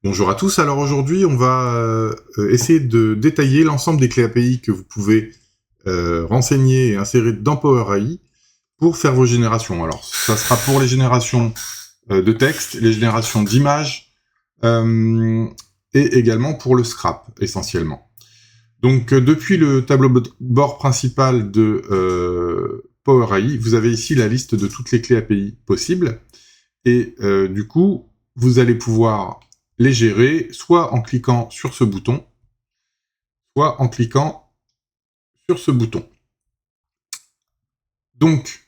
Bonjour à tous, alors aujourd'hui on va essayer de détailler l'ensemble des clés API que vous pouvez renseigner et insérer dans Power AI pour faire vos générations. Alors ça sera pour les générations de texte, les générations d'images et également pour le scrap essentiellement. Donc depuis le tableau de bord principal de Power AI, vous avez ici la liste de toutes les clés API possibles et du coup vous allez pouvoir les gérer, soit en cliquant sur ce bouton, soit en cliquant sur ce bouton. Donc,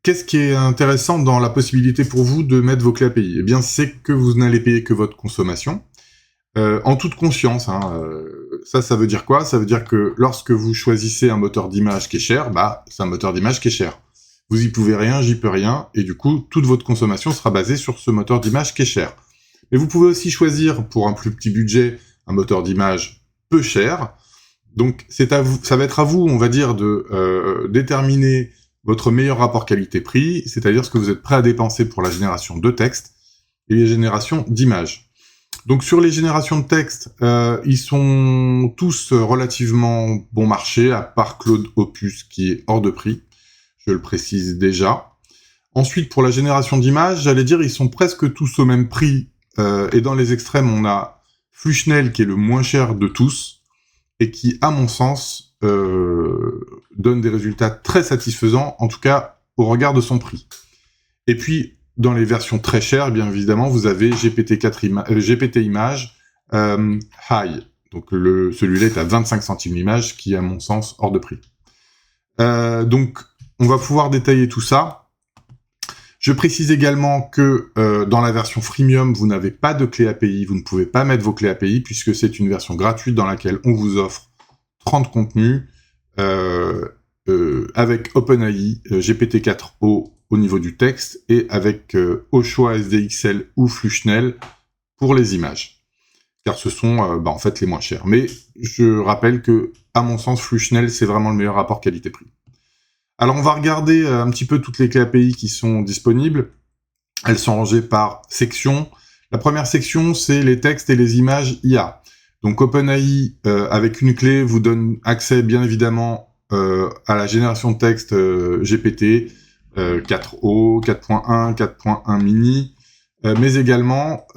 qu'est-ce qui est intéressant dans la possibilité pour vous de mettre vos clés API? Eh bien, c'est que vous n'allez payer que votre consommation, en toute conscience. Ça veut dire quoi? Ça veut dire que lorsque vous choisissez un moteur d'image qui est cher, c'est un moteur d'image qui est cher. Vous y pouvez rien, j'y peux rien, et du coup, toute votre consommation sera basée sur ce moteur d'image qui est cher. Mais vous pouvez aussi choisir, pour un plus petit budget, un moteur d'image peu cher. Donc, ça va être à vous, on va dire, de déterminer votre meilleur rapport qualité-prix, c'est-à-dire ce que vous êtes prêt à dépenser pour la génération de texte et les générations d'images. Donc, sur les générations de texte, ils sont tous relativement bon marché, à part Claude Opus, qui est hors de prix. Je le précise déjà. Ensuite, pour la génération d'images, j'allais dire, ils sont presque tous au même prix. Et dans les extrêmes, on a Fluchnel qui est le moins cher de tous et qui, à mon sens, donne des résultats très satisfaisants, en tout cas au regard de son prix. Et puis, dans les versions très chères, bien évidemment, vous avez GPT Images High. Donc celui-là est à 25 centimes l'image, qui est, à mon sens, hors de prix. Donc, on va pouvoir détailler tout ça. Je précise également que dans la version freemium, vous n'avez pas de clé API, vous ne pouvez pas mettre vos clés API, puisque c'est une version gratuite dans laquelle on vous offre 30 contenus avec OpenAI, GPT-4o au niveau du texte, et avec au choix SDXL ou Fluchnel pour les images. Car ce sont en fait les moins chers. Mais je rappelle que, à mon sens, Fluchnel, c'est vraiment le meilleur rapport qualité-prix. Alors, on va regarder un petit peu toutes les clés API qui sont disponibles. Elles sont rangées par section. La première section, c'est les textes et les images IA. Donc, OpenAI, avec une clé, vous donne accès, bien évidemment, à la génération de texte GPT 4o, 4.1, 4.1 mini, mais également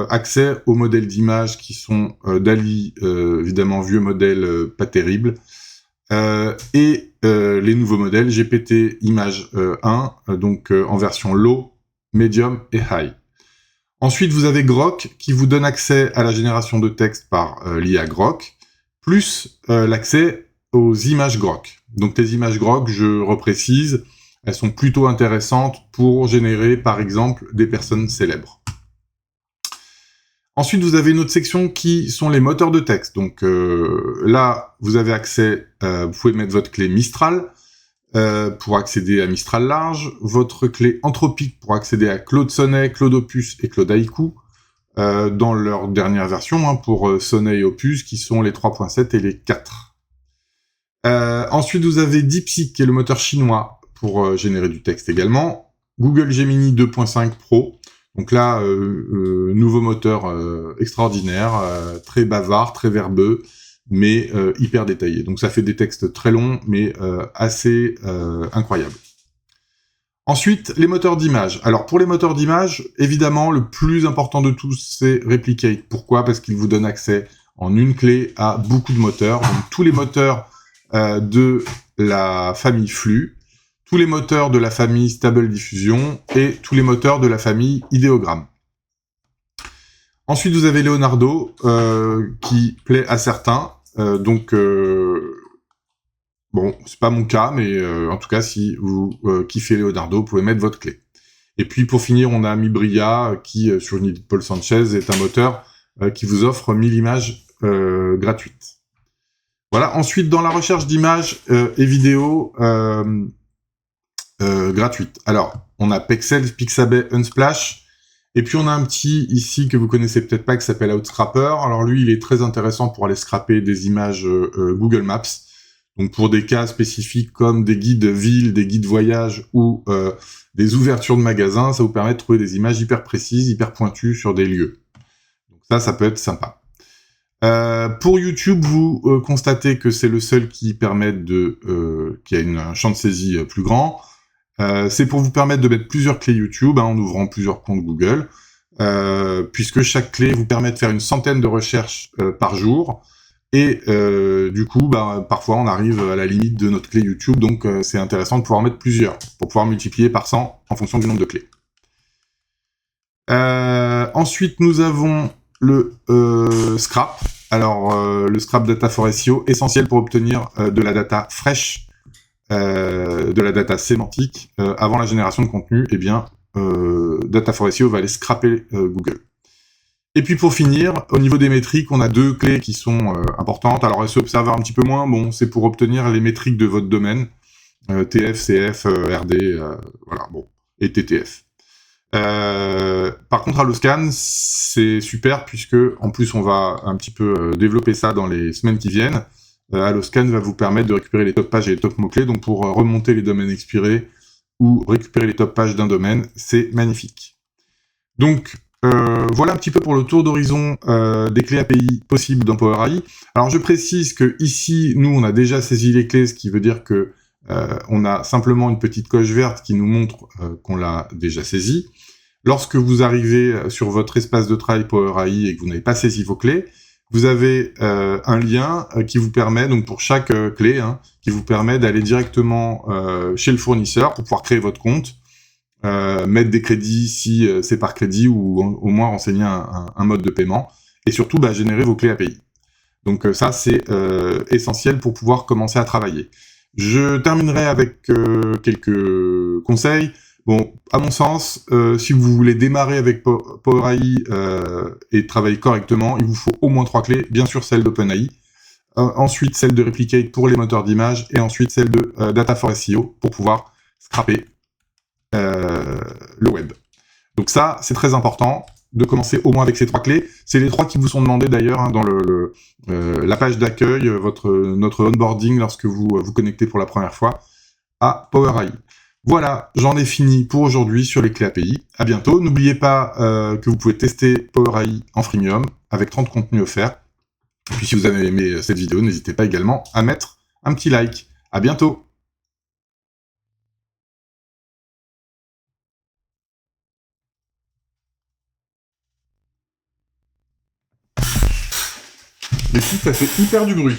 accès aux modèles d'images qui sont DALL-E, évidemment, vieux modèle pas terrible, et les nouveaux modèles GPT Image 1, donc en version low, medium et high. Ensuite, vous avez Grok qui vous donne accès à la génération de texte par l'IA Grok, plus l'accès aux images Grok. Donc les images Grok, je reprécise, elles sont plutôt intéressantes pour générer, par exemple, des personnes célèbres. Ensuite, vous avez une autre section qui sont les moteurs de texte. Donc là, vous avez accès, vous pouvez mettre votre clé Mistral pour accéder à Mistral Large, votre clé Anthropic pour accéder à Claude Sonnet, Claude Opus et Claude Haiku, dans leur dernière version, pour Sonnet et Opus, qui sont les 3.7 et les 4. Ensuite, vous avez DeepSeek, qui est le moteur chinois pour générer du texte également, Google Gemini 2.5 Pro. Donc là, nouveau moteur extraordinaire, très bavard, très verbeux, mais hyper détaillé. Donc ça fait des textes très longs, mais assez incroyables. Ensuite, les moteurs d'image. Alors pour les moteurs d'image, évidemment, le plus important de tous, c'est Replicate. Pourquoi? Parce qu'il vous donne accès en une clé à beaucoup de moteurs. Donc tous les moteurs de la famille Flux, tous les moteurs de la famille Stable Diffusion et tous les moteurs de la famille Ideogram. Ensuite, vous avez Leonardo, qui plaît à certains. Bon, c'est pas mon cas, mais en tout cas, si vous kiffez Leonardo, vous pouvez mettre votre clé. Et puis, pour finir, on a Mibria, qui, sur une idée de Paul Sanchez, est un moteur qui vous offre 1000 images gratuites. Voilà. Ensuite, dans la recherche d'images et vidéos gratuites. Alors, on a Pexels, Pixabay, Unsplash, et puis on a un petit ici que vous connaissez peut-être pas qui s'appelle Outscraper. Alors lui, il est très intéressant pour aller scraper des images Google Maps. Donc pour des cas spécifiques comme des guides villes, des guides voyage ou des ouvertures de magasins, ça vous permet de trouver des images hyper précises, hyper pointues sur des lieux. Donc Ça peut être sympa. Pour YouTube, vous constatez que c'est le seul qui permet qui a un champ de saisie plus grand. C'est pour vous permettre de mettre plusieurs clés YouTube en ouvrant plusieurs comptes Google, puisque chaque clé vous permet de faire une centaine de recherches par jour. Et du coup, parfois on arrive à la limite de notre clé YouTube, donc c'est intéressant de pouvoir en mettre plusieurs, pour pouvoir multiplier par 100 en fonction du nombre de clés. Ensuite, nous avons le scrap. Alors, le scrap data for SEO, essentiel pour obtenir de la data fraîche, de la data sémantique, avant la génération de contenu. Eh bien, data for SEO va aller scraper Google. Et puis pour finir, au niveau des métriques, on a deux clés qui sont importantes. Alors SEO Observer un petit peu moins, bon, c'est pour obtenir les métriques de votre domaine, TF, CF, RD, voilà, bon, et TTF. Par contre, Alloscan, c'est super puisque en plus on va un petit peu développer ça dans les semaines qui viennent. Alloscan va vous permettre de récupérer les top pages et les top mots-clés, donc pour remonter les domaines expirés ou récupérer les top pages d'un domaine, c'est magnifique. Donc voilà un petit peu pour le tour d'horizon des clés API possibles dans Power AI. Alors je précise que ici, nous on a déjà saisi les clés, ce qui veut dire que on a simplement une petite coche verte qui nous montre qu'on l'a déjà saisi. Lorsque vous arrivez sur votre espace de travail Power AI et que vous n'avez pas saisi vos clés, vous avez un lien qui vous permet, donc pour chaque clé, qui vous permet d'aller directement chez le fournisseur pour pouvoir créer votre compte, mettre des crédits si c'est par crédit ou au moins renseigner un mode de paiement, et surtout générer vos clés API. Donc ça, c'est essentiel pour pouvoir commencer à travailler. Je terminerai avec quelques conseils. Bon, à mon sens, si vous voulez démarrer avec Power AI et travailler correctement, il vous faut au moins 3 clés. Bien sûr, celle d'OpenAI, ensuite celle de Replicate pour les moteurs d'image, et ensuite celle de Data for SEO pour pouvoir scraper le web. Donc ça, c'est très important de commencer au moins avec ces 3 clés. C'est les 3 qui vous sont demandées d'ailleurs dans la page d'accueil, notre onboarding lorsque vous vous connectez pour la première fois à Power AI. Voilà, j'en ai fini pour aujourd'hui sur les clés API. À bientôt. N'oubliez pas que vous pouvez tester Power AI en freemium avec 30 contenus offerts. Et puis si vous avez aimé cette vidéo, n'hésitez pas également à mettre un petit like. À bientôt. Les filles, ça fait hyper du bruit.